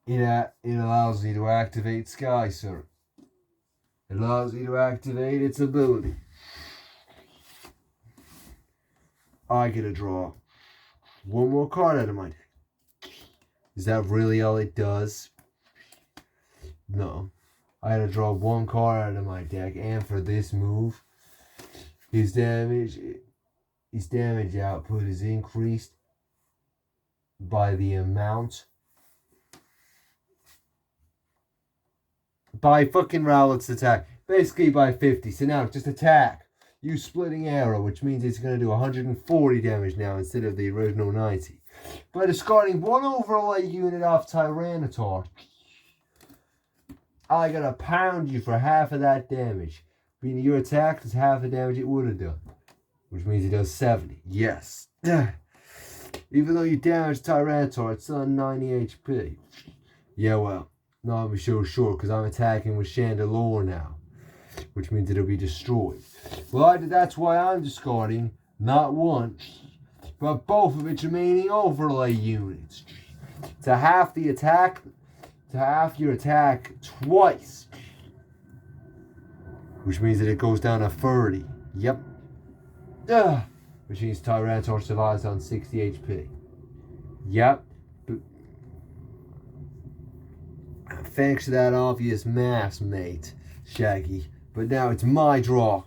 it allows me to activate Sky Surf. It allows me to activate its ability. I get to draw one more card out of my deck. Is that really all it does? No. I had to draw one card out of my deck, and for this move, his damage output is increased by the amount. By fucking Rowlett's attack. Basically by 50. So now just attack. Use Splitting Arrow, which means it's going to do 140 damage now instead of the original 90. By discarding one overlay unit off Tyranitar, I gotta pound you for half of that damage. Meaning your attack is half the damage it would have done. Which means it does 70. Yes. Even though you damage Tyranitar, it's still on 90 HP. Yeah, well, not be so sure because I'm attacking with Chandelure now. Which means it'll be destroyed. Well, that's why I'm discarding not one, but both of its remaining overlay units. To half the attack, to half your attack twice. Which means that it goes down to 30. Yep. Which means Tyranitar survives on 60 HP. Yep. Thanks to that obvious math, mate, Shaggy. But now it's my draw.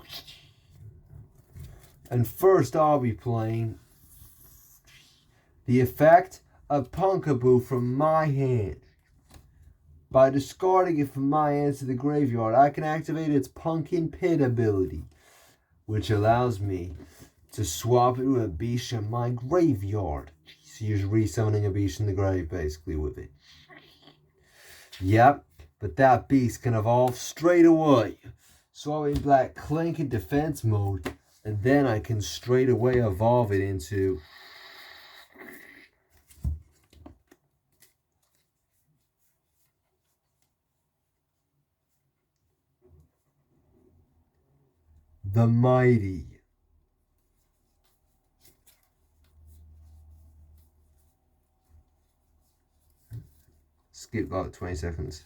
And first I'll be playing the effect of Pumpkaboo from my hand. By discarding it from my hand to the graveyard, I can activate its Pumpkin Pit ability, which allows me to swap it with a beast from my graveyard. So you're resummoning a beast in the grave, basically, with it. Yep, but that beast can evolve straight away. So I'm in Black Clank in defense mode, and then I can straight away evolve it into the Mighty. Skip about 20 seconds.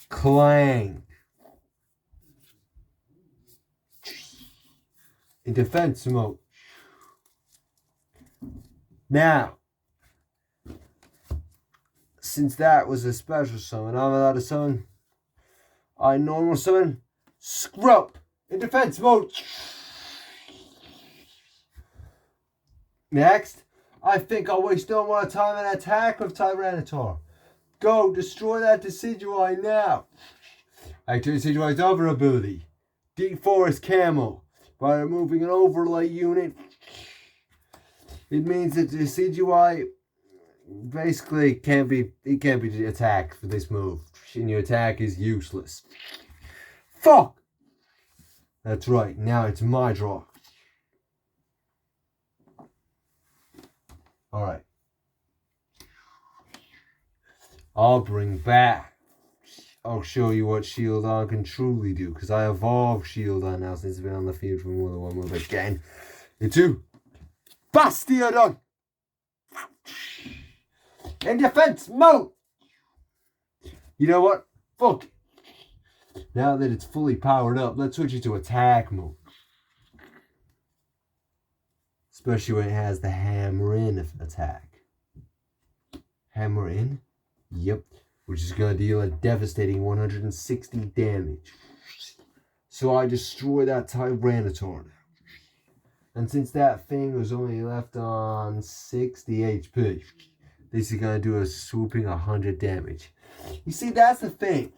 Clang. In defense mode. Now, since that was a special summon, I'm allowed to summon. I normal summon Scrub in defense mode. Next, I think I'll waste no more time on attack with Tyranitar. Go, destroy that Decidueye now. Activate Decidueye's other ability, Deep Forest Camo. By removing an overlay unit, it means that Decidueye basically can't be attacked for this move. And your attack is useless. Fuck! That's right, now it's my draw. Alright. I'll bring back. I'll show you what Shieldon can truly do. Because I evolved Shieldon now since it's been on the field for more than one move again. Into Bastiodon! In defense mode! You know what? Fuck it. Now that it's fully powered up, let's switch it to attack mode. Especially when it has the Hammer In attack. Hammer In? Yep. Which is going to deal a devastating 160 damage. So I destroy that Tyranitar now. And since that thing was only left on 60 HP, this is going to do a swooping 100 damage. You see, that's the thing.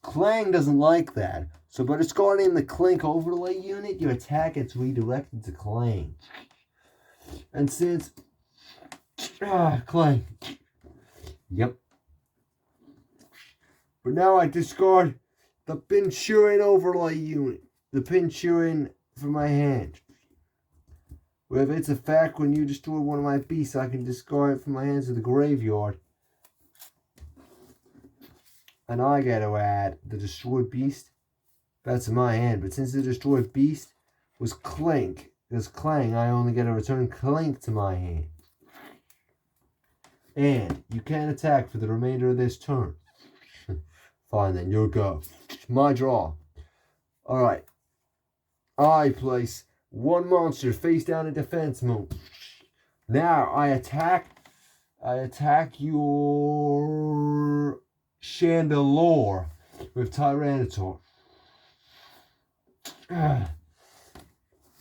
Clang doesn't like that. So by discarding the Clink overlay unit, your attack gets redirected to Clang. And since... Clang. Yep. But now I discard the Pinchurin overlay unit. The Pinchurin from my hand. With its effect, when you destroy one of my beasts, I can discard it from my hands to the graveyard. And I get to add the destroyed beast. That's in my hand. But since the destroyed beast was Clink, as Clang, I only get to return Clink to my hand. And you can't attack for the remainder of this turn. Fine then, your go. My draw. Alright. I place one monster face down in defense mode. Now I attack your Chandelure with Tyranitar.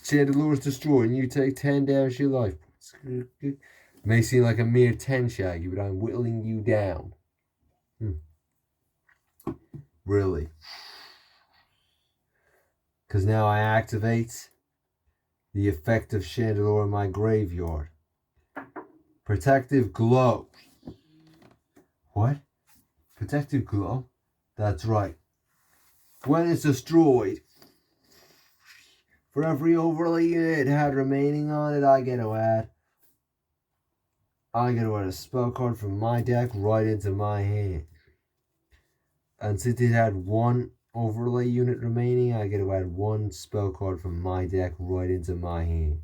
Chandelure is destroyed and you take 10 damage to your life points. It may seem like a mere 10, Shaggy, but I'm whittling you down. Really. Because now I activate the effect of Chandelure in my graveyard. Protective Glow. What? Protective Glow? That's right. When it's destroyed, for every overlay unit it had remaining on it, I get to add a spell card from my deck right into my hand. And since it had one overlay unit remaining, I get to add one spell card from my deck right into my hand.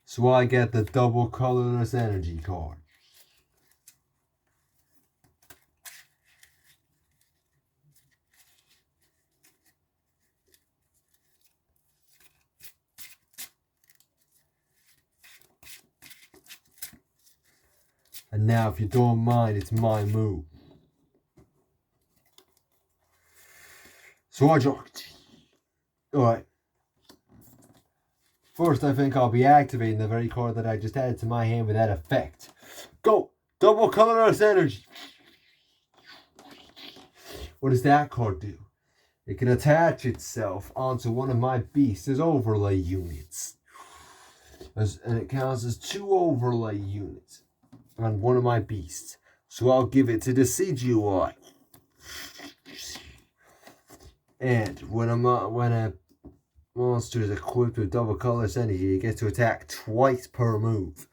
So I get the double colorless energy card. And now, if you don't mind, it's my move. So I draw. Alright. First, I think I'll be activating the very card that I just added to my hand with that effect. Go! Double colorless energy! What does that card do? It can attach itself onto one of my beasts as overlay units. And it counts as 2 overlay units on one of my beasts. So I'll give it to the CGI. And when a monster is equipped with double colorless energy, it gets to attack twice per move.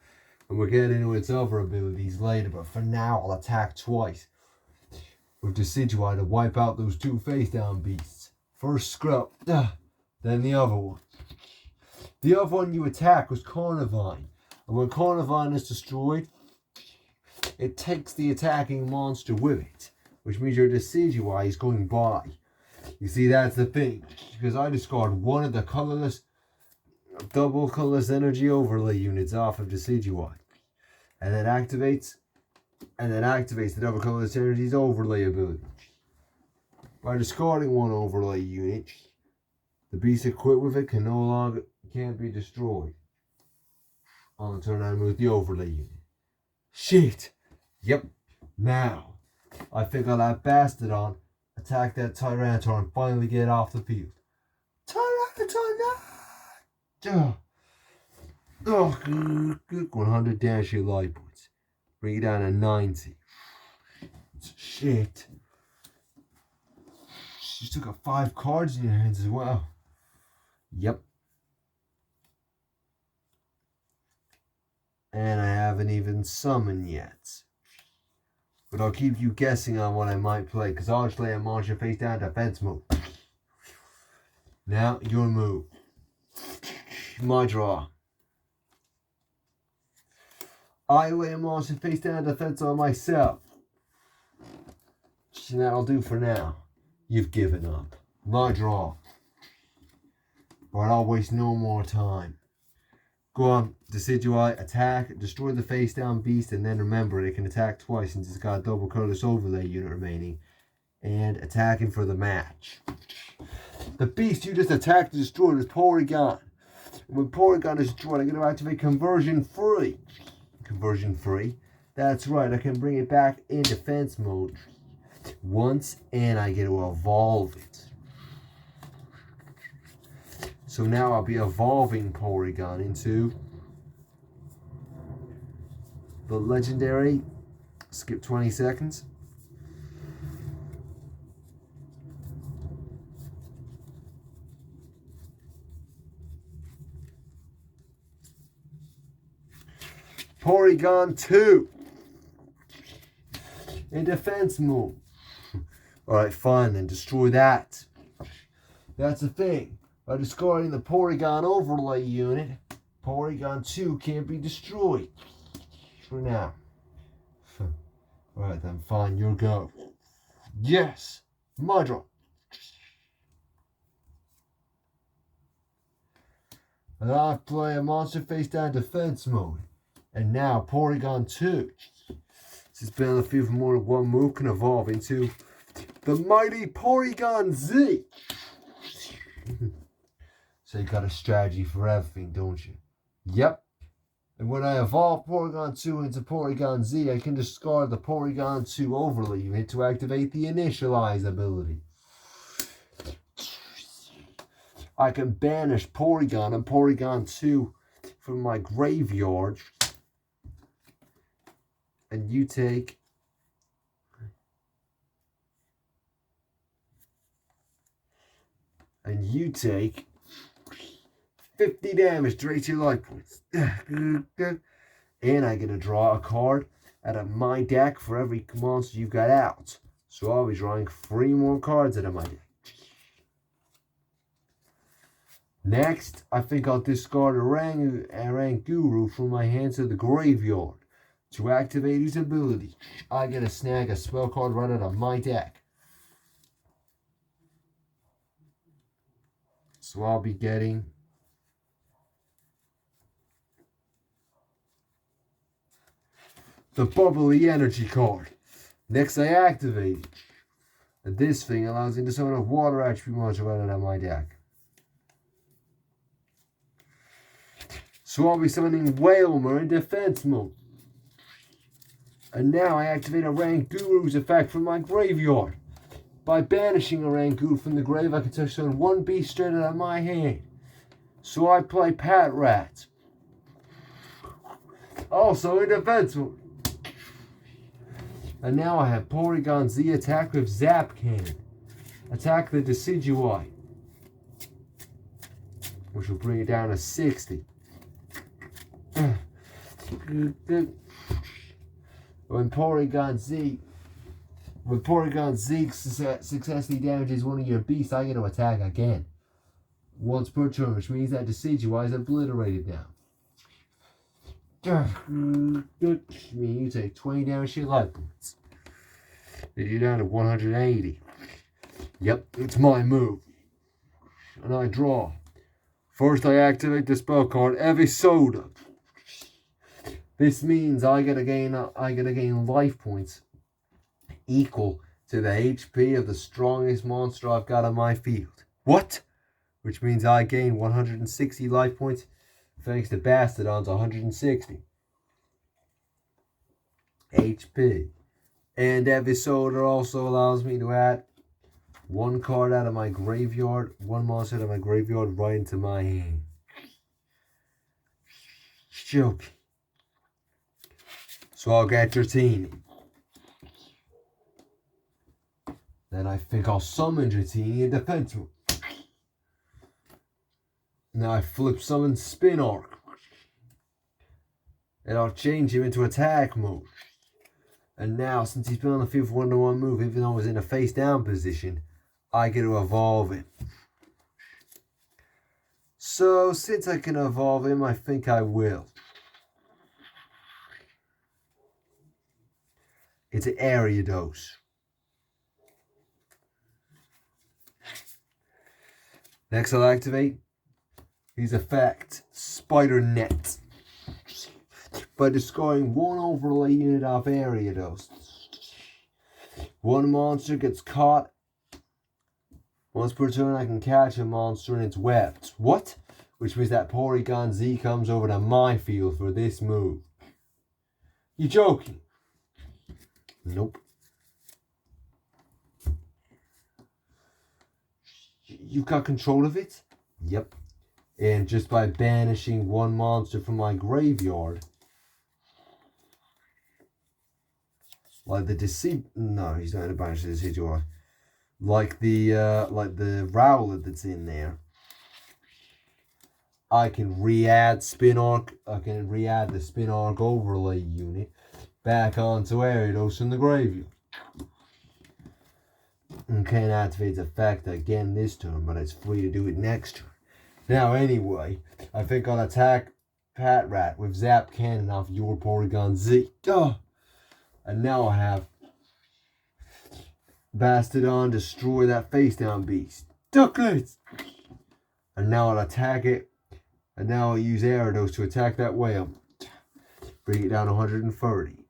And we'll get into its other abilities later, but for now I'll attack twice with Decidueye to wipe out those 2 face down beasts. First Scrub, then the other one. The other one you attack was Carnivine. And when Carnivine is destroyed, it takes the attacking monster with it, which means your Decidueye is going by. You see, that's the thing, because I discard one of the double colorless energy overlay units off of Decidueye. And then activates the double colorless energy's overlay ability. By discarding one overlay unit, the beast equipped with it can't be destroyed on the turn I move the overlay unit. Shit! Yep. Now, I think I'll have Bastardon attack that Tyranitar and finally get off the field. Tyranitar, no! Oh, good 100 damage to your life points. Bring it down to 90. Shit. You still got 5 cards in your hands as well. Yep. And I haven't even summoned yet. But I'll keep you guessing on what I might play, because I'll just lay a monster face down defense mode. Now, your move. My draw. I lay a monster face down defense on myself. And that'll do for now. You've given up. My draw. But I'll waste no more time. Go on, Decidueye, attack, destroy the face down beast, and then remember it can attack twice since it's got a double colorless overlay unit remaining. And attacking for the match. The beast you just attacked and destroyed is Porygon. When Porygon is destroyed, I'm going to activate Conversion Free. Conversion Free. That's right, I can bring it back in defense mode once, and I get to evolve it. So now I'll be evolving Porygon into the legendary. Skip 20 seconds. Porygon 2 in defense mode. Alright, fine, then destroy that. That's the thing. By discarding the Porygon overlay unit, Porygon 2 can't be destroyed. For now. Alright then, fine, your go. Yes! My draw. And I play a monster face down defense mode. And now Porygon 2, since it's been on the field for more than one move, can evolve into the mighty Porygon Z. So you got a strategy for everything, don't you? Yep. And when I evolve Porygon 2 into Porygon Z, I can discard the Porygon 2 overlay unit to activate the Initialize ability. I can banish Porygon and Porygon 2 from my graveyard. And you take and you take 50 damage to rate your life points. And I get to draw a card out of my deck for every monster you've got out. So I'll be drawing 3 more cards out of my deck. Next, I think I'll discard a Ranguru from my hand to the graveyard. To activate his ability, I get to snag a spell card right out of my deck. So I'll be getting the Bubbly Energy card. Next I activate it. And this thing allows me to summon a water attribute monster right out of my deck. So I'll be summoning Wailmer in defense mode. And now I activate a Ranguru's effect from my graveyard. By banishing a Ranguru from the grave, I can touch on one beast straight out of my hand. So I play Patrat. Also in defense mode. And now I have Porygon Z attack with Zap Cannon. Attack the Decidueye, which will bring it down to 60. When Porygon Z successfully damages one of your beasts, I get to attack again. Once per turn, which means that Decidueye is obliterated now. You take 20 damage to your life points. Then you're down to 180. Yep, it's my move. And I draw. First I activate the spell card Evisoda. This means I get to gain life points equal to the HP of the strongest monster I've got on my field. What? Which means I gain 160 life points thanks to Bastodon's 160 HP. And Evisoda also allows me to add 1 card out of my graveyard, 1 monster out of my graveyard right into my hand. Joke. So I'll get Dratini. Then I think I'll summon Dratini in defense mode. Now I flip summon Spinark. And I'll change him into attack mode. And now, since he's been on the field for 1-to-1 move, even though he's in a face down position, I get to evolve him. So, since I can evolve him, I think I will. It's an Ariados. Next I'll activate His effect, Spider Net. By destroying one overlay unit off area dose. One monster gets caught. Once per turn I can catch a monster in its webs. What? Which means that Porygon Z comes over to my field for this move. You joking? Nope. You've got control of it? Yep. And just by banishing one monster from my graveyard, like the Deceit, no, he's not going to banish the Decidueye. Like the Rowlet that's in there, I can re-add Spinarch. I can re-add the Spinarch overlay unit back onto Ariados in the graveyard. And can activate its effect again this turn, but it's free to do it next turn. Now, anyway, I think I'll attack Patrat with Zap Cannon off your Porygon Z. And now I have Bastodon destroy that face down beast. Ducklets! And now I'll attack it. And now I'll use Ariados to attack that whale. Bring it down to 130.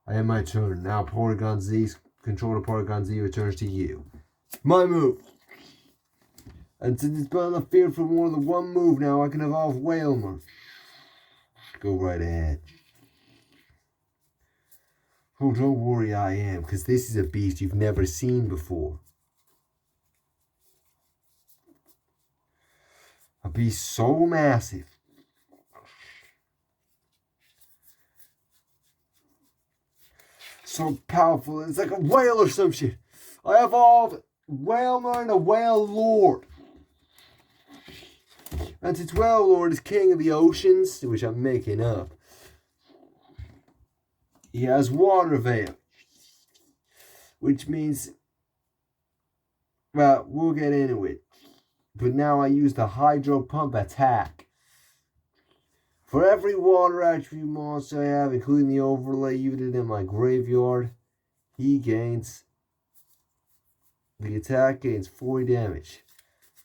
I end my turn. Now Porygon Z's control of Porygon Z returns to you. My move. And since it's been on the field for more than one move now, I can evolve Whalmer. Go right ahead. Oh, don't worry, I am, because this is a beast you've never seen before. A beast so massive. So powerful, it's like a whale or some shit. I evolved Whalmer and a Whale Lord. And since Whale Lord is king of the oceans, which I'm making up, he has Water Veil. Which means, well, we'll get into it. But now I use the Hydro Pump attack. For every water attribute monster I have, including the overlay unit in my graveyard, he gains, the attack gains 40 damage.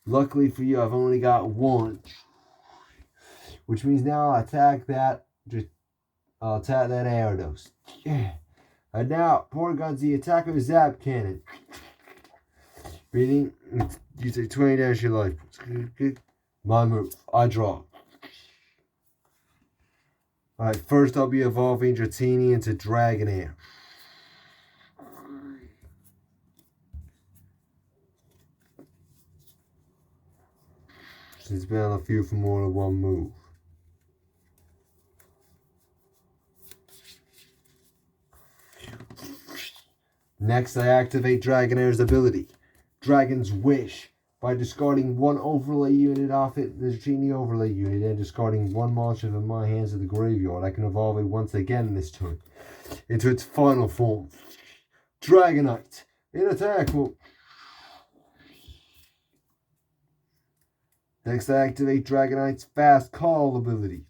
Luckily for you, I've only got one. Which means now I'll attack that, Ariados. Yeah. And now, Porygon Z, attack with Zap Cannon. Meaning, you take 20 damage to your life. My move, I draw. Alright, first I'll be evolving Dratini into Dragonair. Since it's been on the field for more than one move. Next, I activate Dragonair's ability, Dragon's Wish, by discarding one overlay unit off it, the Genie overlay unit, and discarding one monster from my hands to the graveyard. I can evolve it once again this turn into its final form, Dragonite, in attack mode. Next, I activate Dragonite's Fast Call ability.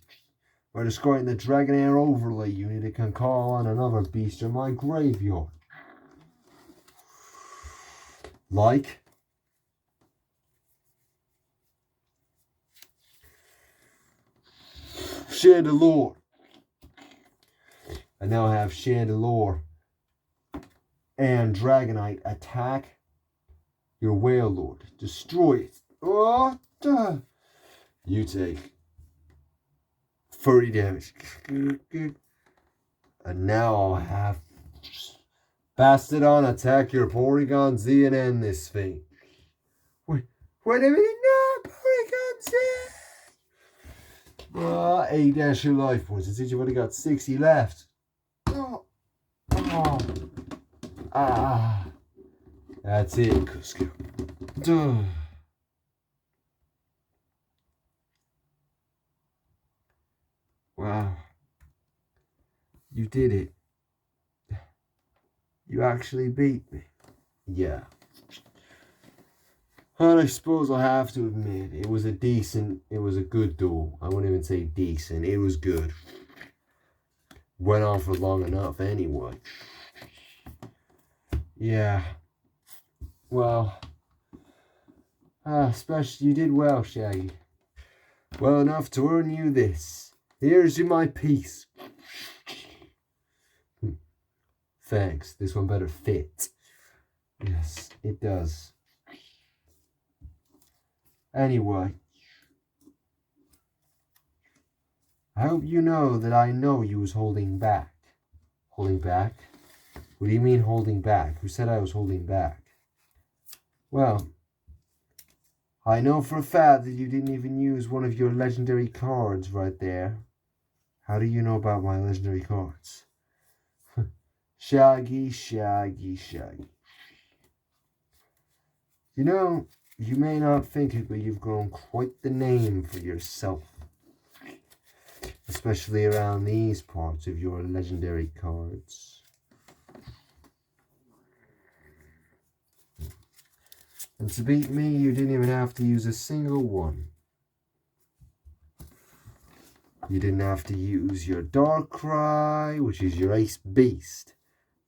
By discarding the Dragonair overlay unit, it can call on another beast in my graveyard. Like Chandelure. I now have Chandelure and Dragonite attack your Whale Lord. Destroy it. Oh, you take 30 damage. And now I'll have Bastodon attack your Porygon Z and end this thing. Wait a minute, no, Porygon Z! 8 dash your life points. It says you've only got 60 left. That's it, Cusco. Wow. You did it. You actually beat me. Yeah. And I suppose I have to admit, it was a good duel. I wouldn't even say decent, it was good. Went on for long enough anyway. Yeah. Well, especially, you did well, Shaggy. Well enough to earn you this. Here's my piece. Thanks. This one better fit. Yes, it does. Anyway, I hope you know that I know you was holding back. Holding back? What do you mean holding back? Who said I was holding back? Well, I know for a fact that you didn't even use one of your legendary cards right there. How do you know about my legendary cards? Shaggy, Shaggy, Shaggy. You know, you may not think it, but you've grown quite the name for yourself. Especially around these parts of your legendary cards. And to beat me, you didn't even have to use a single one. You didn't have to use your Darkrai, which is your Ace Beast.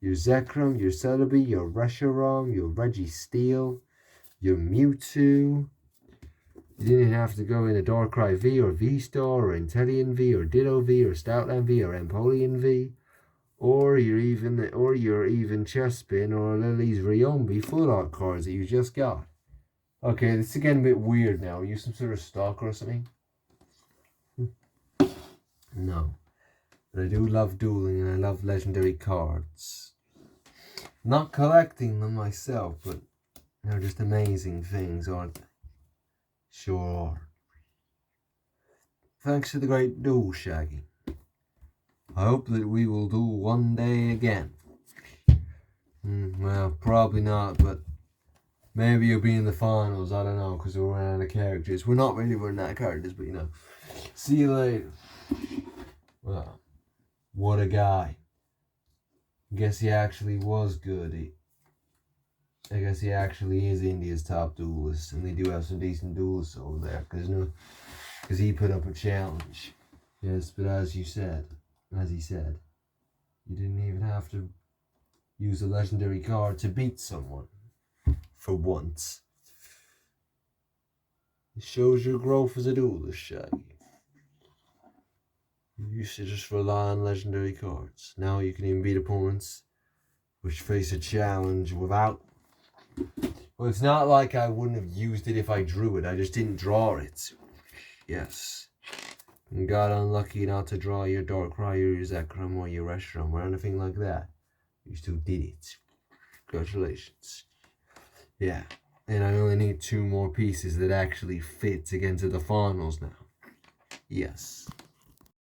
Your Zekrom, your Celebi, your Reshiram, your Registeel, your Mewtwo. You didn't have to go in a Darkrai V or V-Star or Inteleon V or Ditto V or Stoutland V or Empoleon V. Or your even Chespin or Lily's Riombi full art cards that you just got. Okay, this is getting a bit weird now. Are you some sort of stalker or something? No. But I do love dueling and I love legendary cards. Not collecting them myself, but they're just amazing things, aren't they? Sure are. Thanks to the great duel, Shaggy. I hope that we will duel one day again. Well, probably not, but maybe you'll be in the finals. I don't know, because we're running out of characters. We're not really running out of characters, but you know. See you later. Well, what a guy. Guess he actually was good. I guess he actually is India's top duelist, and they do have some decent duelists over there, because he put up a challenge. Yes, but as he said, you didn't even have to use a legendary card to beat someone, for once. It shows your growth as a duelist, Shaggy. You used to just rely on legendary cards. Now you can even beat opponents which face a challenge without... Well, it's not like I wouldn't have used it if I drew it. I just didn't draw it. Yes. And got unlucky not to draw your Darkrai, your Zekrom, or your Reshiram, or anything like that. You still did it. Congratulations. Yeah. And I only need 2 more pieces that actually fit to get into the finals now. Yes.